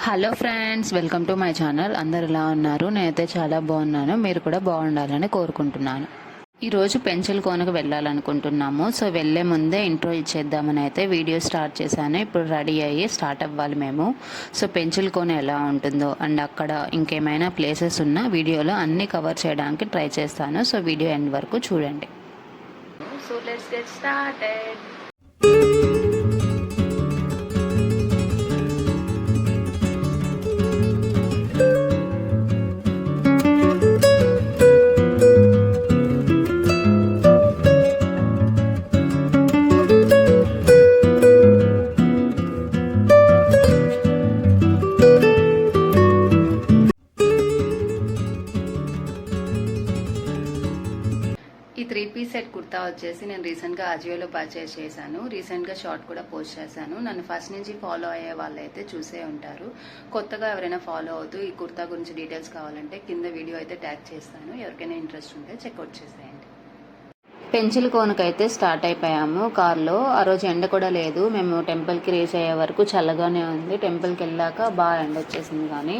Hello friends, welcome to my channel. అందరు ఎలా ఉన్నారు? నేనైతే చాలా బాగున్నాను. మీరు కూడా బాగుండాలని కోరుకుంటున్నాను. ఈరోజు పెంచల్ కోనకు వెళ్ళాలనుకుంటున్నాము. సో వెళ్ళే ముందే ఇంట్రో ఇచ్చేద్దామని అయితే వీడియో స్టార్ట్ చేశాను. ఇప్పుడు రెడీ అయ్యి స్టార్ట్ అవ్వాలి మేము. సో పెంచల్ కోన ఎలా ఉంటుందో అండ్ అక్కడ ఇంకేమైనా ప్లేసెస్ ఉన్నా వీడియోలో అన్నీ కవర్ చేయడానికి ట్రై చేస్తాను. సో వీడియో ఎండ్ వరకు చూడండి. So let's get started. ఈ 3 పీస్ సెట్ కుర్తా వచ్చేసి నేను రీసెంట్గా అజియోలో పర్చేస్ చేశాను. రీసెంట్గా షార్ట్ కూడా పోస్ట్ చేశాను. నన్ను ఫస్ట్ నుంచి ఫాలో అయ్యే వాళ్ళైతే చూసే ఉంటారు. కొత్తగా ఎవరైనా ఫాలో అవుతూ ఈ కుర్తా గురించి డీటెయిల్స్ కావాలంటే కింద వీడియో అయితే ట్యాగ్ చేస్తాను. ఎవరికైనా ఇంట్రెస్ట్ ఉంటే చెక్అవుట్ చేసేయండి. పెంచల్ కోనకైతే స్టార్ట్ అయిపోయాము కార్లో. ఆ రోజు ఎండ కూడా లేదు. మేము టెంపుల్కి రీచ్ అయ్యే వరకు చల్లగానే ఉంది. టెంపుల్కి వెళ్ళాక బాగా ఎండ వచ్చేసింది. కానీ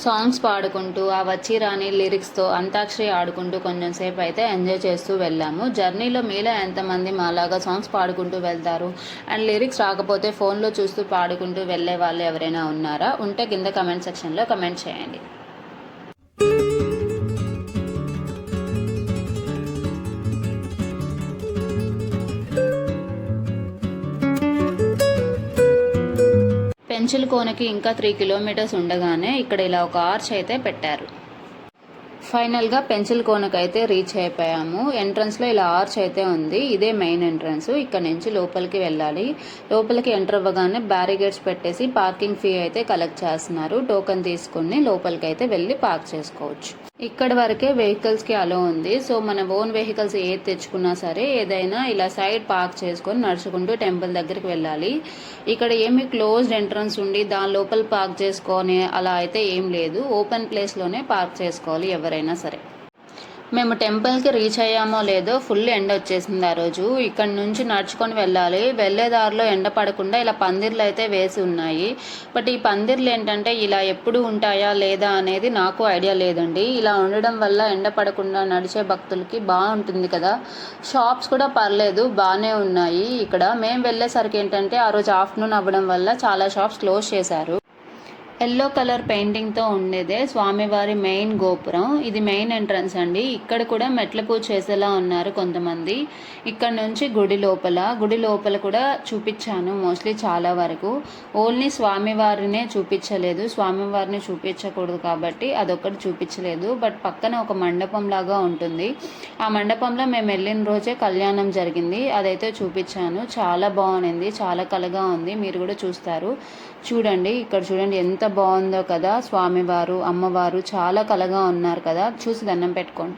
సాంగ్స్ పాడుకుంటూ ఆ వచ్చి రాని లిరిక్స్తో అంతాక్షరి ఆడుకుంటూ కొంచెం సేపు అయితే ఎంజాయ్ చేస్తూ వెళ్ళాము. జర్నీలో మీలో ఎంతమంది మాలాగా సాంగ్స్ పాడుకుంటూ వెళ్తారు అండ్ లిరిక్స్ రాకపోతే ఫోన్లో చూస్తూ పాడుకుంటూ వెళ్ళే వాళ్ళు ఎవరైనా ఉన్నారా? ఉంటే కింద కమెంట్ సెక్షన్లో కమెంట్ చేయండి. పెంచల్ కోనకి ఇంకా 3 కిలోమీటర్స్ ఉండగానే ఇక్కడ ఇలా ఒక ఆర్చ్ అయితే పెట్టారు. ఫైనల్గా పెంచల్ కోనకైతే రీచ్ అయిపోయాము. ఎంట్రన్స్లో ఇలా ఆర్చ్ అయితే ఉంది. ఇదే మెయిన్ ఎంట్రన్స్. ఇక్కడ నుంచి లోపలికి వెళ్ళాలి. లోపలికి ఎంటర్ అవ్వగానే బ్యారిగేడ్స్ పెట్టేసి పార్కింగ్ ఫీ అయితే కలెక్ట్ చేస్తున్నారు. టోకెన్ తీసుకుని లోపలికి అయితే వెళ్ళి పార్క్ చేసుకోవచ్చు. ఇక్కడ వరకే వెహికల్స్కి అలో ఉంది. సో మన ఓన్ వెహికల్స్ ఏది తెచ్చుకున్నా సరే ఏదైనా ఇలా సైడ్ పార్క్ చేసుకొని నడుచుకుంటూ టెంపుల్ దగ్గరికి వెళ్ళాలి. ఇక్కడ ఏమి క్లోజ్డ్ ఎంట్రన్స్ ఉండి దాని లోపల పార్క్ చేసుకొని అలా అయితే ఏం లేదు. ఓపెన్ ప్లేస్లోనే పార్క్ చేసుకోవాలి ఎవరైనా సరే. మేము టెంపుల్కి రీచ్ అయ్యామో లేదో ఫుల్ ఎండ వచ్చేసింది ఆ రోజు. ఇక్కడ నుంచి నడుచుకొని వెళ్ళాలి. వెళ్ళే దారిలో ఎండ పడకుండా ఇలా పందిర్లు అయితే వేసి ఉన్నాయి. బట్ ఈ పందిర్లు ఏంటంటే ఇలా ఎప్పుడు ఉంటాయా లేదా అనేది నాకు ఐడియా లేదండి. ఇలా ఉండడం వల్ల ఎండ పడకుండా నడిచే భక్తులకి బాగుంటుంది కదా. షాప్స్ కూడా పర్లేదు, బాగానే ఉన్నాయి. ఇక్కడ మేము వెళ్ళేసరికి ఏంటంటే ఆ రోజు ఆఫ్టర్నూన్ అవ్వడం వల్ల చాలా షాప్స్ క్లోజ్ చేశారు. ఎల్లో కలర్ పెయింటింగ్తో ఉండేదే స్వామివారి మెయిన్ గోపురం. ఇది మెయిన్ ఎంట్రన్స్ అండి. ఇక్కడ కూడా మెట్ల పూజ చేసేలా ఉన్నారు కొంతమంది. ఇక్కడ నుంచి గుడి లోపల కూడా చూపించాను మోస్ట్లీ చాలా వరకు. ఓన్లీ స్వామివారినే చూపించలేదు. స్వామివారిని చూపించకూడదు కాబట్టి అదొక్కటి చూపించలేదు. బట్ పక్కన ఒక మండపం లాగా ఉంటుంది. ఆ మండపంలో మేము వెళ్ళిన రోజే కళ్యాణం జరిగింది. అదైతే చూపించాను. చాలా బాగుంది, చాలా కలగా ఉంది. మీరు కూడా చూస్తారు. చూడండి, ఇక్కడ చూడండి ఎంత బాగుందో కదా. స్వామివారు అమ్మవారు చాలా కలగా ఉన్నారు కదా. చూసి దండం పెట్టుకోండి.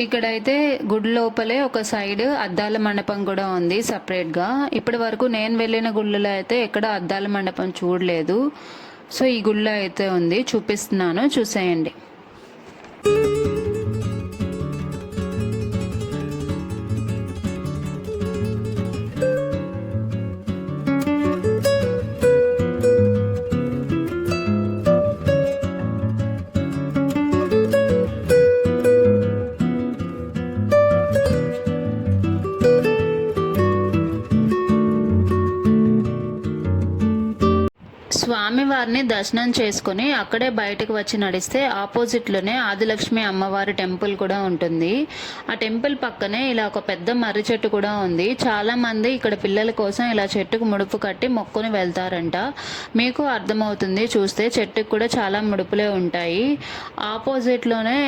ఇక్కడైతే గుడి లోపలే ఒక సైడ్ అద్దాల మండపం కూడా ఉంది సపరేట్గా. ఇప్పటి వరకు నేను వెళ్ళిన గుళ్ళలో అయితే ఎక్కడ అద్దాల మండపం చూడలేదు. సో ఈ గుళ్ళో అయితే ఉంది, చూపిస్తున్నాను, చూసేయండి. స్వామివారిని దర్శనం చేసుకుని అక్కడే బయటకు వచ్చి నడిస్తే ఆపోజిట్లోనే ఆదిలక్ష్మి అమ్మవారి టెంపుల్ కూడా ఉంటుంది. ఆ టెంపుల్ పక్కనే ఇలా ఒక పెద్ద మర్రి చెట్టు కూడా ఉంది. చాలా మంది ఇక్కడ పిల్లల కోసం ఇలా చెట్టుకు ముడుపు కట్టి మొక్కుని వెళ్తారంట. మీకు అర్థమవుతుంది చూస్తే. చెట్టుకు కూడా చాలా ముడుపులే ఉంటాయి. ఆపోజిట్లోనే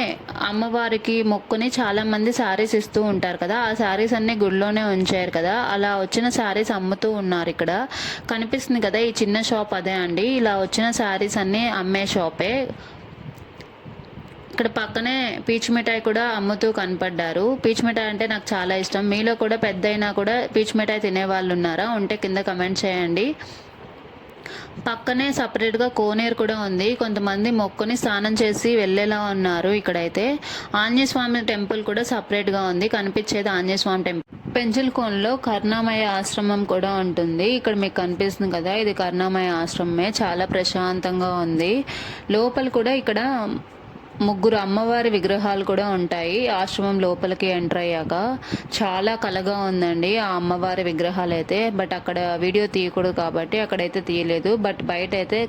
అమ్మవారికి మొక్కుని చాలా మంది శారీస్ ఇస్తూ ఉంటారు కదా. ఆ శారీస్ అన్ని గుడిలోనే ఉంచారు కదా. అలా వచ్చిన శారీస్ అమ్ముతూ ఉన్నారు. ఇక్కడ కనిపిస్తుంది కదా ఈ చిన్న షాప్, అదే అండి. ఇలా వచ్చిన శారీస్ అన్నీ అమ్మే షాపే. ఇక్కడ పక్కనే పీచు మిఠాయి కూడా అమ్ముతూ కనపడ్డారు. పీచు మిఠాయి అంటే నాకు చాలా ఇష్టం. మీలో కూడా పెద్ద అయినా కూడా పీచు మిఠాయి తినే వాళ్ళు ఉన్నారా? ఉంటే కింద కమెంట్ చేయండి. పక్కనే సపరేట్గా కోనేరు కూడా ఉంది. కొంతమంది మొక్కుని స్నానం చేసి వెళ్ళేలా ఉన్నారు. ఇక్కడైతే ఆంజనేయ స్వామి టెంపుల్ కూడా సపరేట్గా ఉంది. కనిపించేది ఆంజనేయ స్వామి టెంపుల్. పెంచల్కోనలో కరుణామయ ఆశ్రమం కూడా ఉంటుంది. ఇక్కడ మీకు కనిపిస్తుంది కదా, ఇది కరుణామయ ఆశ్రమమే. చాలా ప్రశాంతంగా ఉంది. లోపల కూడా ఇక్కడ 3 అమ్మవారి విగ్రహాలు కూడా ఉంటాయి. ఆశ్రమం లోపలికి ఎంటర్ అయ్యాక చాలా కలగా ఉందండి ఆ అమ్మవారి విగ్రహాలు అయితే. బట్ అక్కడ వీడియో తీయకూడదు కాబట్టి అక్కడైతే తీయలేదు. బట్ బయట అయితే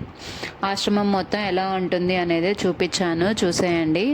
ఆశ్రమం మొత్తం ఎలా ఉంటుంది అనేది చూపించాను, చూసేయండి.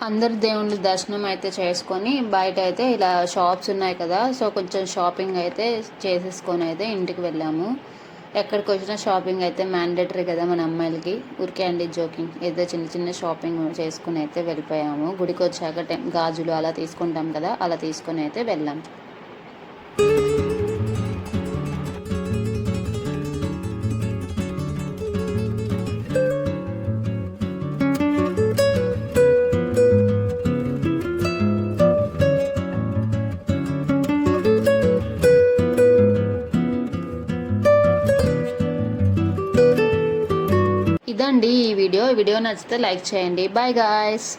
అందరు దేవుళ్ళ దర్శనం అయితే చేసుకొని బయట అయితే ఇలా షాప్స్ ఉన్నాయి కదా, సో కొంచెం షాపింగ్ అయితే చేసేసుకొని అయితే ఇంటికి వెళ్ళాము. ఎక్కడికి వచ్చినా షాపింగ్ అయితే మ్యాండేటరీ కదా మన అమ్మాయిలకి. ఊరికే అండి జోకింగ్, ఏదో చిన్న చిన్న షాపింగ్ చేసుకుని అయితే వెళ్ళిపోయాము. గుడికి వచ్చాక గాజులు అలా తీసుకుంటాం కదా, అలా తీసుకొని అయితే వెళ్ళాము. ఇదండి ఈ వీడియో నచ్చితే లైక్ చేయండి. Bye guys.